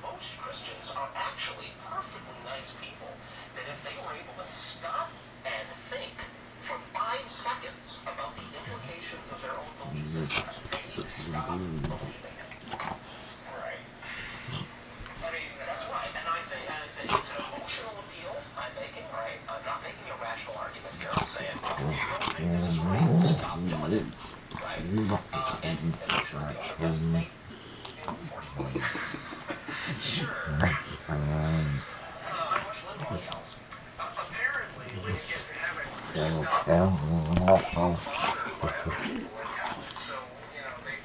most Christians are actually perfectly nice people. That if they were able to stop and think for 5 seconds about the implications of their own belief system, they would stop believing it. Right. I mean, that's right. And I think it's an emotional appeal I'm making, right? I'm not making a rational argument here. I'm saying, well, you don't think this is right, stop doing it. Right? And I'm sure the other guest may forcefully. Sure. I wish Limbaugh yells. Apparently, when you get to heaven, you're stopped being bothered by other people in hell. So, they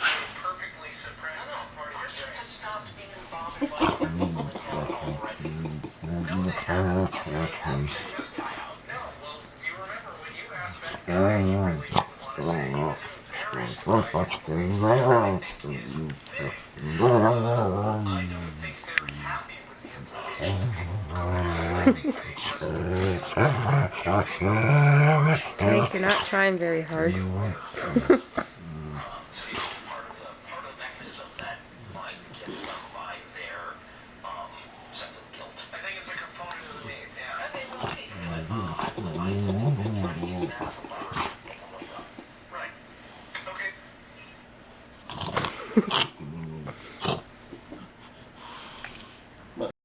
perfectly suppress that part of your Christians have stopped being bothered by other people in hell already. No, they haven't. Yes, they have. Check this guy out. No, well, do you remember when you asked that guy, he really didn't want to say he was embarrassed by his beliefs. His thinking is thick. I don't think they're happy with the implications. Hank, you're not trying very hard. So part of the mechanism that mind gets them by their sense of guilt. I think it's a component of the meme. Yeah, I think it will be. But I would try to use that as a bar. Right. Okay.